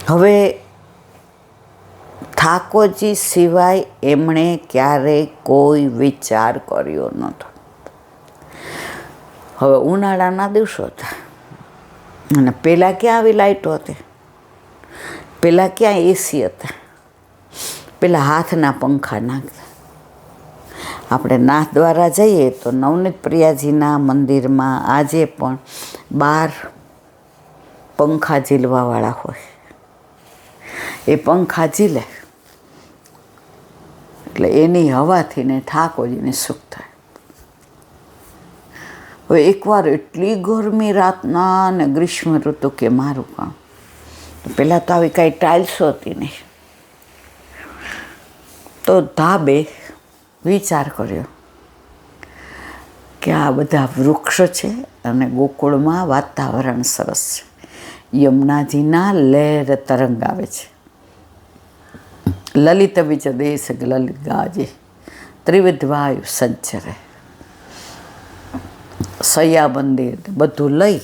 હવે ઠાકોરજી સિવાય એમણે ક્યારેય કોઈ વિચાર કર્યો નહોતો. હવે ઉનાળાના દિવસો હતા અને પહેલાં ક્યાં આવી લાઇટો હતી, પહેલાં ક્યાં એસી હતા, પહેલાં હાથના પંખા નાખતા. આપણે નાથ દ્વારા જઈએ તો નવનીત પ્રિયાજીના મંદિરમાં આજે પણ બહાર પંખા ઝીલવાવાળા હોય. એ પંખા ઝીલે એટલે એની હવાથી ને ઠાકોરજીને સુખ થાય. હવે એકવાર એટલી ગરમી રાતના ને ગ્રીષ્મ ઋતુ કે મારું કામ, પહેલાં તો આવી કાંઈ ટાઇલ્સો હતી નહીં, તો ધાબે વિચાર કર્યો કે આ બધા વૃક્ષ છે અને ગોકુળમાં વાતાવરણ સરસ છે. યમુનાજીના લહેર તરંગ આવે છે. લલિત વિચ દેશ લલિત ગાજે ત્રિવિધ વાયુ સંચરે. સૈયા મંદિર બધું લઈ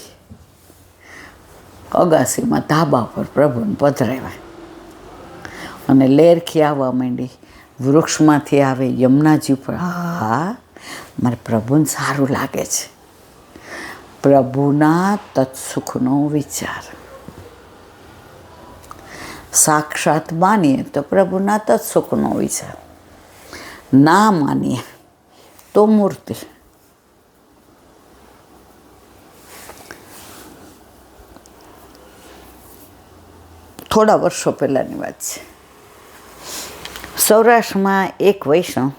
અગાસીમાં ધાબા પર પ્રભુને પધરાવ્યા અને લહેરખી આવવા માંડી. વૃક્ષમાંથી આવે યમુનાજી ઉપર. હા, મારે પ્રભુને સારું લાગે છે. પ્રભુના તત્સુખનો વિચાર. સાક્ષાત માનીએ તો પ્રભુના તત્સુખનો વિચાર, ના માનીએ તો મૂર્તિ. થોડા વર્ષો પહેલાંની વાત છે. સૌરાષ્ટ્રમાં એક વૈષ્ણવ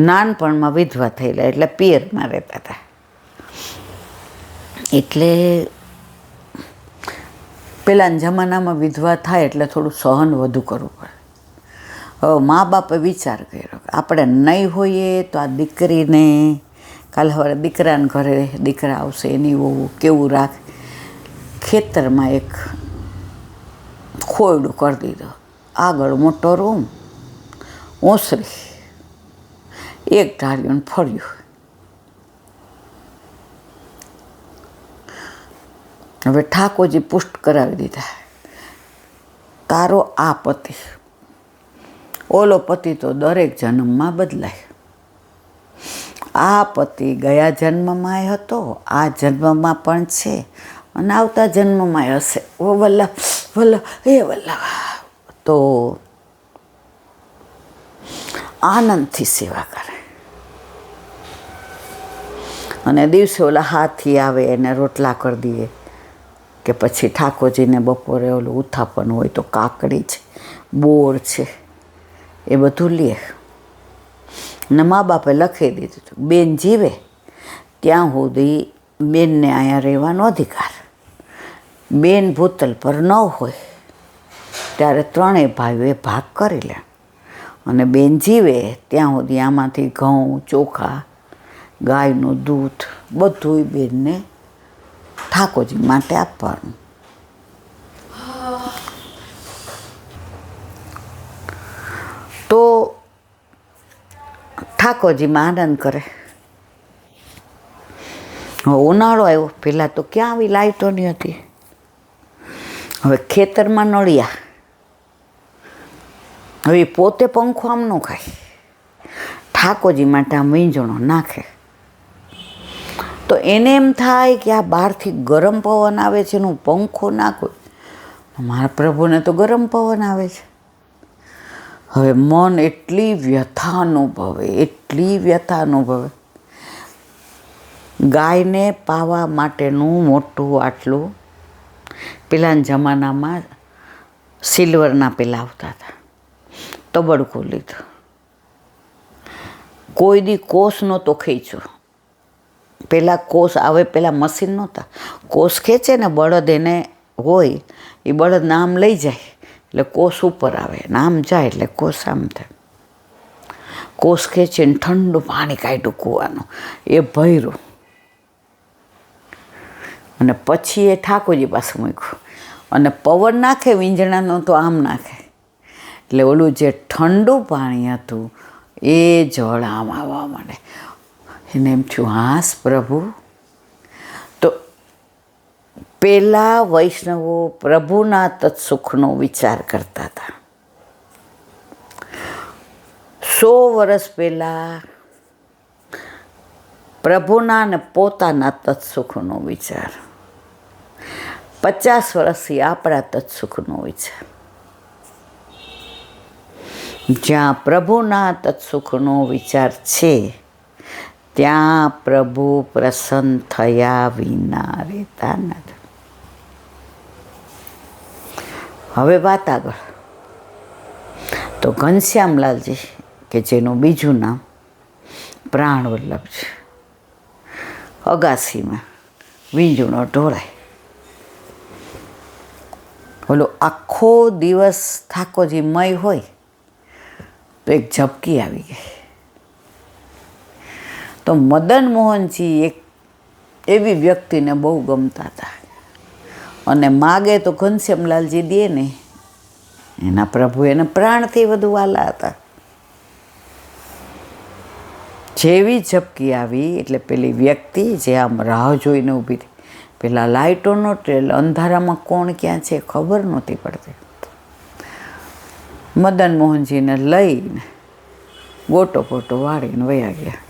નાનપણમાં વિધવા થયેલા, એટલે પિયરમાં રહેતા હતા. એટલે પહેલાંના જમાનામાં વિધવા થાય એટલે થોડું સહન વધુ કરવું પડે. હવે મા બાપે વિચાર કર્યો કે આપણે નહીં હોઈએ તો આ દીકરીને કાલે સવારે દીકરાને ઘરે દીકરા આવશે એની વહુ કેવું રાખે. ખેતરમાં એક ખોયડું કરી દીધું. આગળ મોટો રૂમ, ઓસરી, એક ઢાળીઓને ફળ્યું. હવે ઠાકોરજી પુષ્ટ કરાવી દીધા. તારો આ પતિ, ઓલો પતિ તો દરેક જન્મમાં બદલાય. આ પતિ ગયા જન્મમાં હતો, આ જન્મમાં પણ છે અને આવતા જન્મમાં હશે. ઓ વલ્લભ વલ્લભ હે વલ્લભ. તો આનંદથી સેવા કરે. અને દિવસે ઓલા હાથી આવે એને રોટલા કરી દઈએ કે પછી ઠાકોરજીને બપોરે ઓલું ઉથાપન હોય તો કાકડી છે, બોર છે, એ બધું લે. ને મા બાપે લખી દીધું બેન જીવે ત્યાં સુધી બેનને અહીંયા રહેવાનો અધિકાર. બેન ભૂતલ પર ન હોય ત્યારે ત્રણેય ભાઈઓએ ભાગ કરી લે. અને બેન જીવે ત્યાં સુધી આમાંથી ઘઉં, ચોખા, ગાયનું દૂધ બધું બેનને ઠાકોરજી માટે આપવાનું. તો ઠાકોરજીમાં આનંદ કરે. ઉનાળો આવ્યો, પહેલાં તો ક્યાં આવી લાઇટોની હતી. હવે ખેતરમાં નળિયા. હવે પોતે પંખો આમ ન ખાય, ઠાકોરજી માટે આમ વીંજણો નાખે. તો એને એમ થાય કે આ બહારથી ગરમ પવન આવે છે એનું પંખો નાખું. મારા પ્રભુને તો ગરમ પવન આવે છે. હવે મન એટલી વ્યથા અનુભવે, એટલી વ્યથા અનુભવે. ગાયને પાવા માટેનું મોટું આટલું, પેલાના જમાનામાં સિલ્વરના પેલા આવતા હતા, તબડકું લીધું. કોઈ દી કોસ નહોતો ખેંચ્યો. પહેલાં કોસ આવે, પહેલાં મશીન નહોતા. કોસ ખેંચે ને બળદ એને હોય, એ બળદ નામ લઈ જાય એટલે કોસ ઉપર આવે, નામ જાય એટલે કોસ આમ થાય. કોસ ખેંચીને ઠંડુ પાણી કાઢ્યું કૂવાનું, એ ભર્યું અને પછી એ ઠાકોરજી પાસે મૂક્યું. અને પવન નાખે વીંજણાનો તો આમ નાખે એટલે ઓલું જે ઠંડુ પાણી હતું એ જળ આમ આવવા માંડે. એને એમ થયું હાસ પ્રભુ. તો પેલા વૈષ્ણવો પ્રભુના તત્સુખનો વિચાર કરતા હતા. 100 વર્ષ પહેલાં પ્રભુના અને પોતાના તત્સુખનો વિચાર, 50 વર્ષથી આપણા તત્સુખનો વિચાર. જ્યાં પ્રભુના તત્સુખનો વિચાર છે ત્યાં પ્રભુ પ્રસન્ન થયા વિના રહેતા નથી. હવે વાત આગળ. તો ઘનશ્યામલાલજી, કે જેનું બીજું નામ પ્રાણવલ્લભ છે, અગાસીમાં વીંજણો ઢોળાય. ઓલો આખો દિવસ ઠાકોરજી મય હોય તો એક ઝબકી આવી ગઈ. તો મદન મોહનજી એક એવી વ્યક્તિને બહુ ગમતા હતા અને માગે તો ઘનશ્યામલાલજી દે ને. એના પ્રભુ એને પ્રાણથી વધુ વાલા હતા. જેવી ઝબકી આવી એટલે પેલી વ્યક્તિ જે આમ રાહ જોઈને ઊભી હતી, પેલા લાઇટો નહોતી એટલે અંધારામાં કોણ ક્યાં છે ખબર નહોતી પડતી. મદન મોહનજીને લઈને ગોટો પોટો વાળીને વયા ગયા.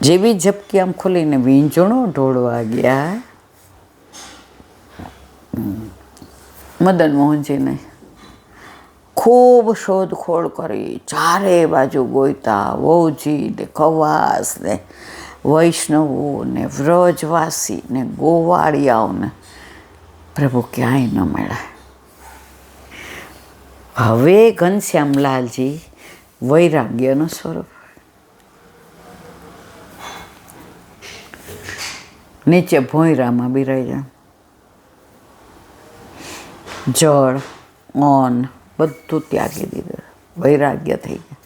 જેવી ઝબકી આમ ખોલીને વીંજણો ઢોળવા ગયા, મદન મોહનજીને ખૂબ શોધખોળ કરી, ચારે બાજુ ગોઈતા. વહુજી ને ખવાસ ને વૈષ્ણવો ને વ્રજવાસી ને ગોવાળિયાઓને પ્રભુ ક્યાંય ન મળ્યા. હવે ઘનશ્યામલાલજી વૈરાગ્યનું સ્વરૂપ. નીચે ભોંયરામાં બિરાઈ જાય. જળ અન્ન બધું ત્યાગી દીધું, વૈરાગ્ય થઈ ગયા.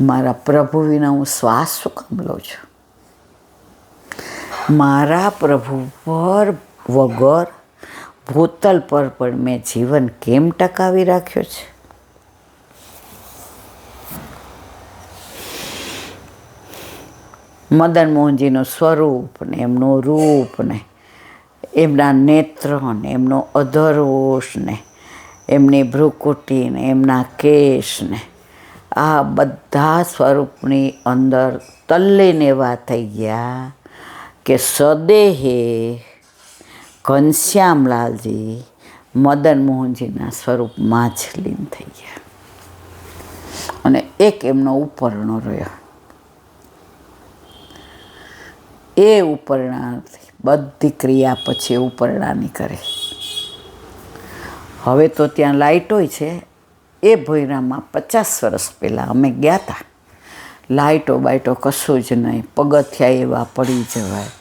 મારા પ્રભુ વિના હું શ્વાસ શું કામ લઉં છું? મારા પ્રભુ પર વગર ભૂતલ પર પણ મેં જીવન કેમ ટકાવી રાખ્યો છે? મદન મોહનજીનું સ્વરૂપ ને એમનું રૂપ ને એમના નેત્ર ને એમનો અધરોષ ને એમની ભ્રુકુટી ને એમના કેશ ને આ બધા સ્વરૂપની અંદર તલ્લીન એવા થઈ ગયા કે સદેહે ઘનશ્યામલાલજી મદન મોહનજીના સ્વરૂપમાં જ લીન થઈ ગયા. અને એક એમનો ઉપરણો રહ્યો. એ ઉપરણાથી બધી ક્રિયા પછી ઉપરણાની કરે. હવે તો ત્યાં લાઇટોય છે. એ ભોયરામાં 50 વર્ષ પહેલાં અમે ગયા હતા. લાઇટો બાઇટો કશું જ નહીં, પગથિયા એવા પડી જવાય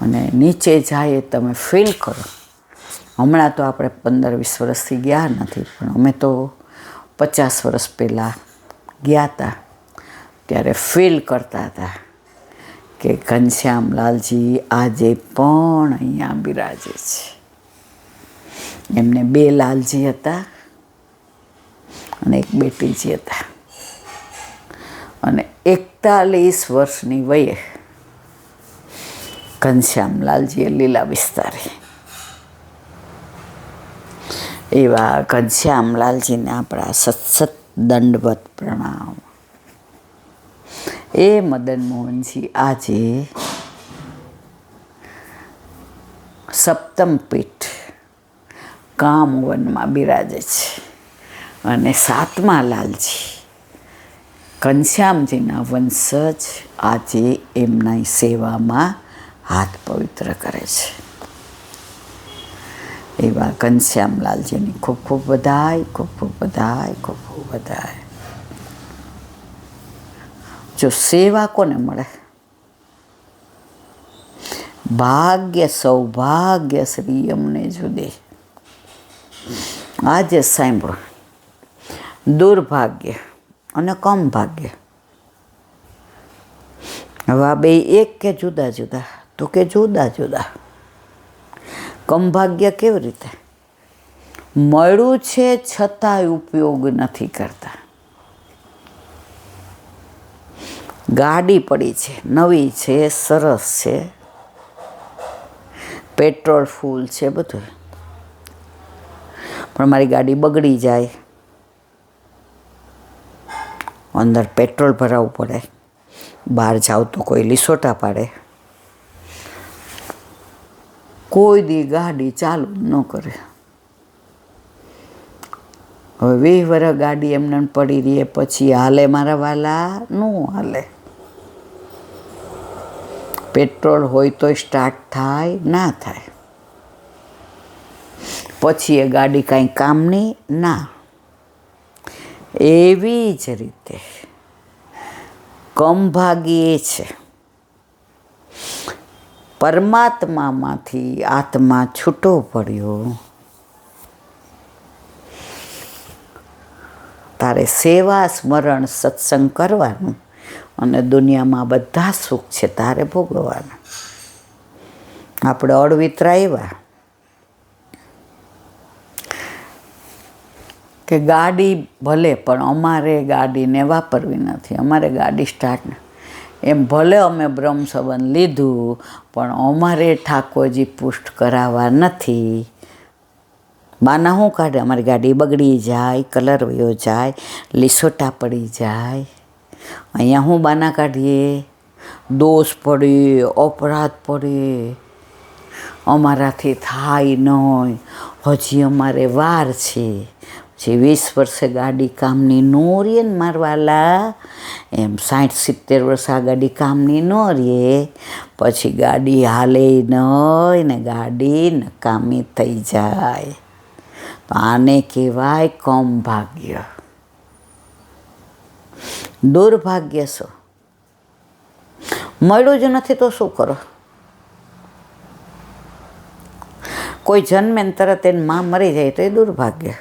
અને નીચે જાય તમે ફીલ કરો. હમણાં તો આપણે 15-20 વર્ષથી ગયા નથી, પણ અમે તો 50 વર્ષ પહેલાં ગયા હતા ત્યારે ફીલ કરતા હતા કે ઘનશ્યામલાલજી આજે પણ અહીંયા બિરાજે છે. એમને 2 લાલજી હતા અને એક બેટીજી હતા. અને 41 વર્ષની વયે ઘનશ્યામલાલજીએ લીલા વિસ્તારી. એવા ઘનશ્યામલાલજીને આપણા સત્સત દંડવત પ્રણામ. એ મદન મોહનજી આજે સપ્તમ પીઠ કામવનમાં બિરાજે છે. અને 7મા લાલજી ઘનશ્યામજીના વંશજ આજે એમની સેવામાં હાથ પવિત્ર કરે છે. એવા ઘનશ્યામલાલજીની ખૂબ ખૂબ બધાય, ખૂબ ખૂબ બધાય, ખૂબ ખૂબ બધાય. જો સેવા કોને મળે? ભાગ્ય સૌભાગ્ય શ્રી અમને જુદે. આજે સાંભળો, દુર્ભાગ્ય અને કમ ભાગ્ય. હવે આ બે એક કે જુદા જુદા? તો કે જુદા જુદા. કમ ભાગ્ય કેવી રીતે? મળ્યું છે છતાંય ઉપયોગ નથી કરતા. ગાડી પડી છે, નવી છે, સરસ છે, પેટ્રોલ ફૂલ છે બધું, પણ મારી ગાડી બગડી જાય, અંદર પેટ્રોલ ભરાવવું પડે, બહાર જાવ તો કોઈ લીસોટા પાડે, કોઈ દી ગાડી ચાલુ ન કરે. હવે 20 વર્ષ ગાડી એમને પડી રહી પછી હાલે મારા વાલા? નું હાલે. પેટ્રોલ હોય તોય સ્ટાર્ટ થાય? ના થાય. પછી એ ગાડી કાંઈ કામની? ના. એવી જ રીતે કમભાગી એ છે, પરમાત્મામાંથી આત્મા છૂટો પડ્યો, તારે સેવા સ્મરણ સત્સંગ કરવાનું અને દુનિયામાં બધા સુખ છે તારે ભોગવવાના. આપણે અળવિતરા એવા કે ગાડી ભલે, પણ અમારે ગાડીને વાપરવી નથી, અમારે ગાડી સ્ટાર્ટ ને એમ. ભલે અમે બ્રહ્મ સંબંધ લીધું, પણ અમારે ઠાકોરજી પુષ્ટ કરાવવા નથી. બાના શું કાઢે? અમારી ગાડી બગડી જાય, કલર વયો જાય, લીસોટા પડી જાય. અહીંયા હું બાના કાઢીએ? દોષ પડે, અપરાધ પડે, અમારાથી થાય નહીં, હજી અમારે વાર છે. જે 20 વર્ષે ગાડી કામની ન રહે ને મારવાલા, એમ 60-70 વર્ષ આ ગાડી કામની ન રહે, પછી ગાડી હાલે નહીં ને ગાડી નકામી થઈ જાય. તો આને કહેવાય કમ ભાગ્ય. દુર્ભાગ્ય શું? મળ્યું જ નથી તો શું કરો? કોઈ જન્મે ને તરત એની માં મરી જાય તો એ દુર્ભાગ્ય.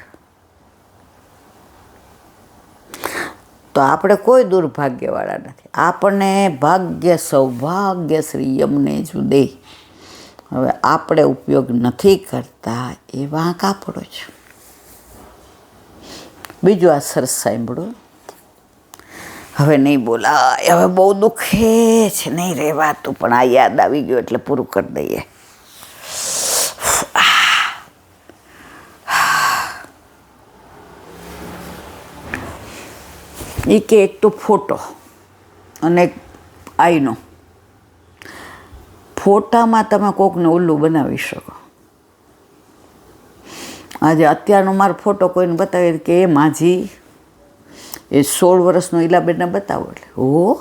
તો આપણે કોઈ દુર્ભાગ્યવાળા નથી. આપણને ભાગ્ય સૌભાગ્ય શ્રી યમને જુદે. હવે આપણે ઉપયોગ નથી કરતા એ વાંક આપણો છે. બીજું આ સરસ સાંભળો, હવે નહીં બોલાય, હવે બહુ દુખે છે, નહીં રહેવાતું, પણ આ યાદ આવી ગયું એટલે પૂરું કરી દઈએ. એ કે એક તો ફોટો અને એક આઈનો. ફોટામાં તમે કોકને ઉલ્લું બનાવી શકો. આજે અત્યારનો મારો ફોટો કોઈને બતાવે કે એ માજી એ 16 વર્ષનો ઈલાબેનને બતાવો એટલે હો.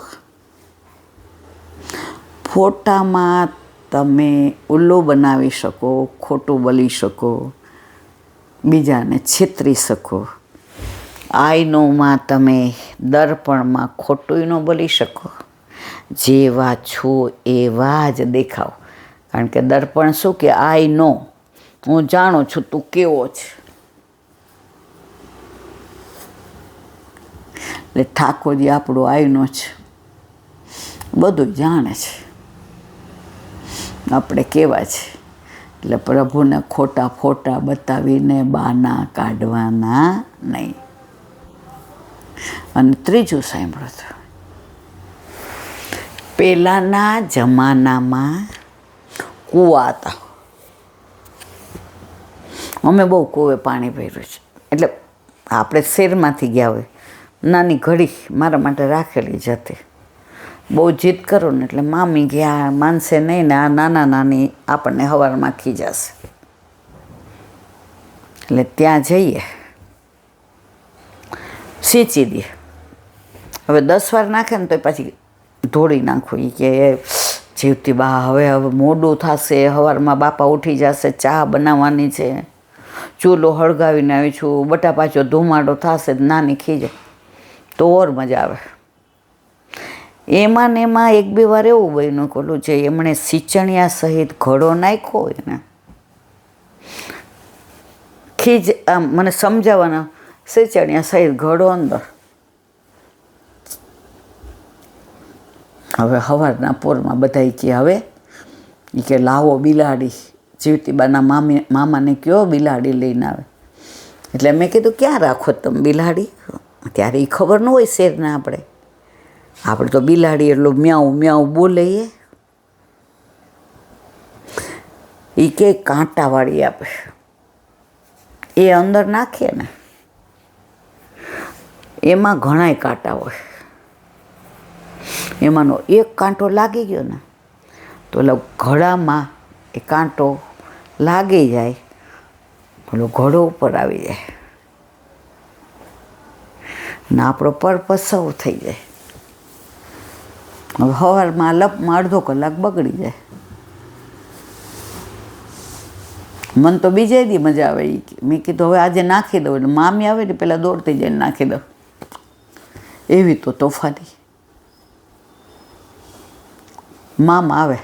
ફોટામાં તમે ઉલ્લું બનાવી શકો, ખોટું બોલી શકો, બીજાને છેતરી શકો. આઈનોમાં તમે દર્પણમાં ખોટું ન બોલી શકો. જેવા છો એવા જ દેખાવ. કારણ કે દર્પણ શું કે આઈ નો, હું જાણું છું તું કેવો છે. એટલે ઠાકોરજી આપણો આઈનો છે, બધું જાણે છે આપણે કેવા છે. એટલે પ્રભુને ખોટા ફોટા બતાવીને બાના કાઢવાના નહીં. અને ત્રીજું સાંભળો તો, પહેલાંના જમાનામાં કૂવા હતા. અમે બહુ કૂવે પાણી ભર્યું છે. એટલે આપણે શહેરમાંથી ગયા હોય, નાની ઘડી મારા માટે રાખેલી જ હતી. બહુ જીદ કરો ને એટલે મામી ગયા માનશે નહીં ને આ નાના નાની આપણને હવારમાં ખીજાશે. એટલે ત્યાં જઈએ, સિંચી દે. હવે 10 વાર નાખે ને તો પછી ઢોળી નાખવું. એ કે જીવતી બા હવે મોડું થશે, સવારમાં બાપા ઉઠી જશે, ચા બનાવવાની છે, ચૂલો હળગાવીને આવી છું, બટા પાછો ધુમાડો થશે, નાની ખીજે તો ઓર મજા આવે. એમાં ને એમાં 1-2 વાર એવું બન્યું કોલું છે, એમણે સિંચણિયા સહિત ઘડો નાખ્યો હોય ને, ખીજ આમ મને સમજાવવાના, સિંચણિયા સહિત ઘડો અંદર. હવે સવારના પોરમાં બધા કે હવે એ કે લાવો બિલાડી, જીવતીબાના મામાને કયો બિલાડી લઈને આવે. એટલે મેં કીધું ક્યાં રાખો તમે બિલાડી? ત્યારે એ ખબર ન હોય શેરના. આપણે તો બિલાડી એટલું મ્યાઉ મ્યાઉ બોલે. એ કે કાંટાવાળી આપે, એ અંદર નાખીએ ને એમાં ઘણાય કાંટા હોય, એમાંનો એક કાંટો લાગી ગયો ને તો એટલે ઘડામાં એ કાંટો લાગી જાય, પેલો ઘડો ઉપર આવી જાય ને આપણો પર્પસ સૌ થઈ જાય. હવે સવારમાં લપમાં અડધો કલાક બગડી જાય. મને તો બીજે દી મજા આવે. મેં કીધું હવે આજે નાખી દઉં, એટલે મામી આવે ને પહેલાં દોડતી જઈને નાખી દઉં. એવી તો તોફાની મામા આવે,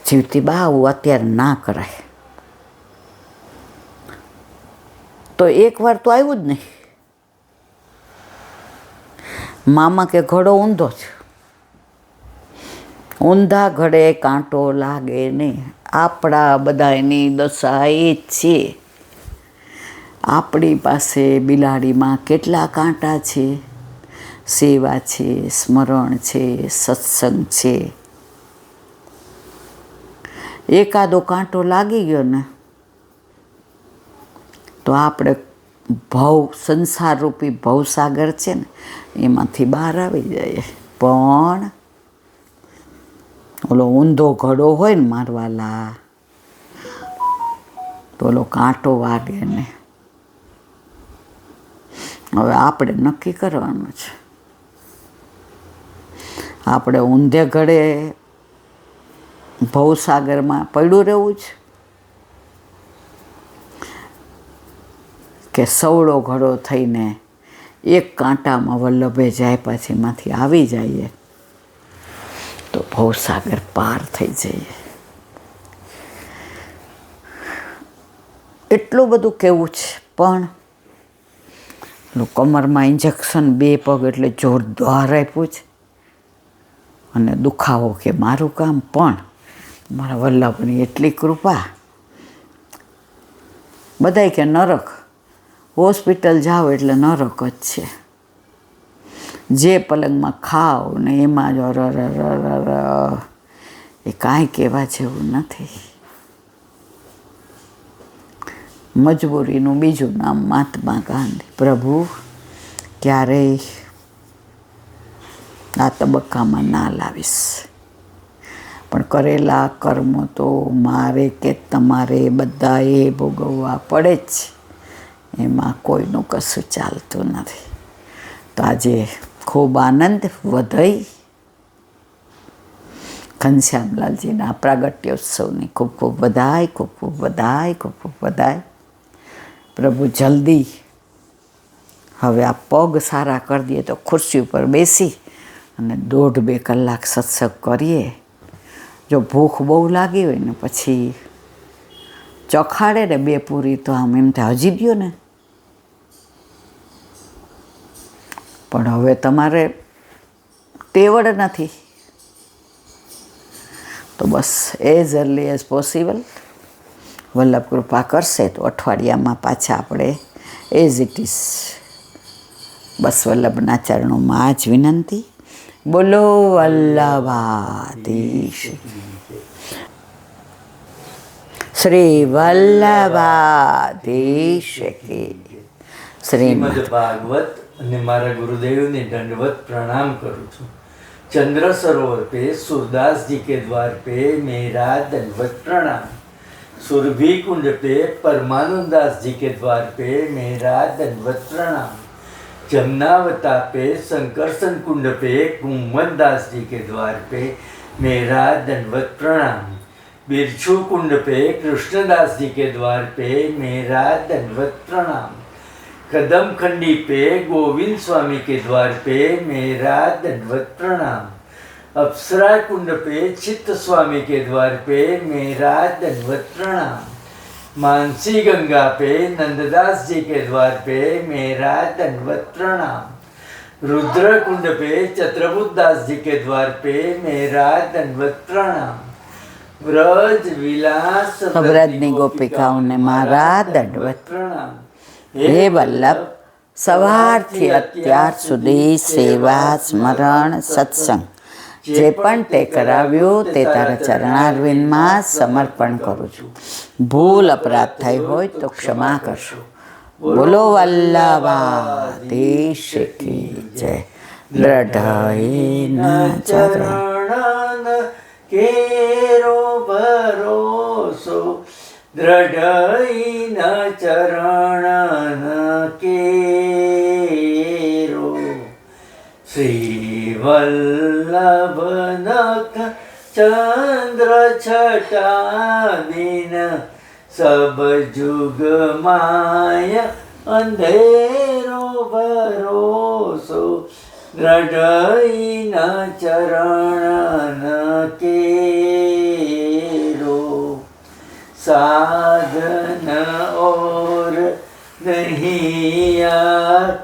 જીવતી બા આવું અત્યારે ના કરાય. તો એકવાર તો આવ્યું જ નહીં. મામા કે ઘડો ઊંધો છે, ઊંધા ઘડે કાંટો લાગે નહીં. આપણા બધાની દશા એ જ છે. આપણી પાસે બિલાડીમાં કેટલા કાંટા છે, સેવા છે, સ્મરણ છે, સત્સંગ છે. એકાદો કાંટો લાગી ગયો ને તો આપણે સંસારરૂપી ભવસાગર છે ને એમાંથી બહાર આવી જાય. પણ ઓલો ઊંધો ઘડો હોય ને મારવાલા, તો ઓલો કાંટો વાગે ને. હવે આપણે નક્કી કરવાનું છે, આપણે ઊંધે ઘડે ભવસાગરમાં પડ્યું રહેવું છે કે સવડો ઘડો થઈને એક કાંટામાં વલ્લભે જાય પછી એમાંથી આવી જઈએ તો ભવસાગર પાર થઈ જઈએ. એટલું બધું કેવું છે. પણ કમરમાં ઇન્જેક્શન 2 પગ એટલે જોરદાર આપ્યું છે અને દુખાવો કે મારું કામ. પણ મારા વલ્લભની એટલી કૃપા. બધાય કે નરક, હોસ્પિટલ જાઓ એટલે નરક જ છે. જે પલંગમાં ખાઓ ને એમાં જ એ કાંઈ કહેવા જેવું નથી. મજબૂરીનું બીજું નામ મહાત્મા ગાંધી. પ્રભુ ક્યારેય આ તબક્કામાં ના લાવીશ, પણ કરેલા કર્મ તો મારે કે તમારે બધાએ ભોગવવા પડે જ. એમાં કોઈનું કશું ચાલતું નથી. તો આજે ખૂબ આનંદ વધઈ ઘનશ્યામલાલજીના પ્રાગટ્યોત્સવની ખૂબ ખૂબ વધાય, ખૂબ ખૂબ વધાય, ખૂબ ખૂબ વધાય. પ્રભુ જલ્દી હવે આ પગ સારા કરી દઈએ તો ખુરશી ઉપર બેસી અને 1.5-2 કલાક સત્સંગ કરીએ. જો ભૂખ બહુ લાગી હોય ને પછી ચખાડે ને 2 પૂરી તો આમ એમ થાય હજી દ્યો ને. પણ હવે તમારે તેવડ નથી તો બસ as early as possible Vallabh કૃપા કરશે તો અઠવાડિયામાં પાછા આપણે એઝ ઇટ ઇઝ. બસ વલ્લભના ચરણોમાં આ જ વિનંતી. બોલો વલ્લભાધીશ. શ્રી વલ્લભાધીશ કી. શ્રીમદ ભાગવત અને મારા ગુરુદેવને दंडवत प्रणाम करूँ छूँ. चंद्र सरोवर पे सूरदास जी के द्वार पे मेरा दंडवत प्रणाम. सुरभि कुंड पे परमानंदास जी के द्वार पे मेरा दंडवत प्रणाम. जमुनावता पे संकर्षण कुंड पे कुंभन दास जी के द्वार पे मेरा दंडवत प्रणाम. बिरछू कुंड पे कृष्णदास जी के द्वार पे मेरा दंडवत प्रणाम. कदम खंडी पे गोविंद स्वामी के द्वार पे मेरा दंडवत प्रणाम. अप्सरा कुंड पे चित्त स्वामी के द्वार पे मेरा दंडवत प्रणाम. मानसी गंगा पे नंददास जी के द्वार पे मेरा दंडवत प्रणाम. रुद्र कुंड पे चत्रबुद्ध दास जी के द्वार पे मेरा दंडवत प्रणाम. व्रज विलास વ્રજની ગોપિકાઓને મારા દંડવત प्रणाम. હે વલ્લભ, સવારથી અત્યાર સુધી સેવા, સ્મરણ, સત્સંગ જે પણ તે કરાવ્યું તે તારા ચરણારવિંદમાં સમર્પણ કરું છું. ભૂલ અપરાધ થઈ હોય તો ક્ષમા કરશો. બોલો વલ્લભાધીશ કી જય. દ્રઢઈના ચરણ કેરો ભરોસો, દ્રઢઈના ચરણ કેરો. શ્રી વલ્લભનખ ચંદ્ર છટાદિન, સબ જુગ માય અંધેરો ભરોસો, દ્રઢઈના ચરણ કેરો. સાધન और नहीं आ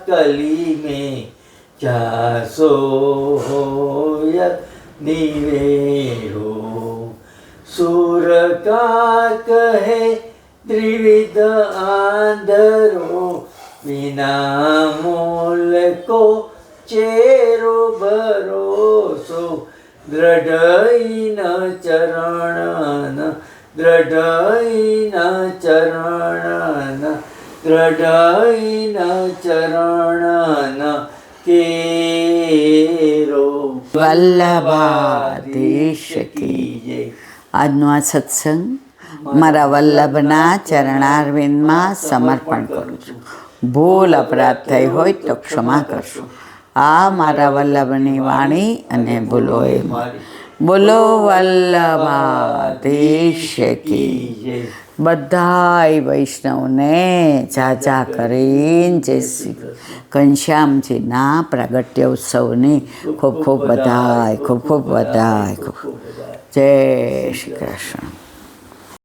कली में, जासो होय निवेरो. सुर का कहे त्रिविध आंधरो, बिना मूल को चेरो भरोસો, દ્રઢઈના ચરણ, દ્રઢઈના ચરણ, દ્રઢઈના ચરણ કેરો. વલ્લભાધીશ કી જય. આજનો આ સત્સંગ મારા વલ્લભના ચરણારવિંદમાં સમર્પણ કરું છું. ભૂલ અપરાધ થઈ હોય તો ક્ષમા કરશો. આ મારા વલ્લભની વાણી અને ભૂલો એ મારી. બોલો વલ્લભાધીશ કી જય. બધાય વૈષ્ણવને જાજા કરીને જય શ્રી ઘનશ્યામજીના પ્રાગટ્ય ઉત્સવની ખૂબ ખૂબ બધાય, ખૂબ ખૂબ બધાય, ખૂબ જય શ્રી કૃષ્ણ.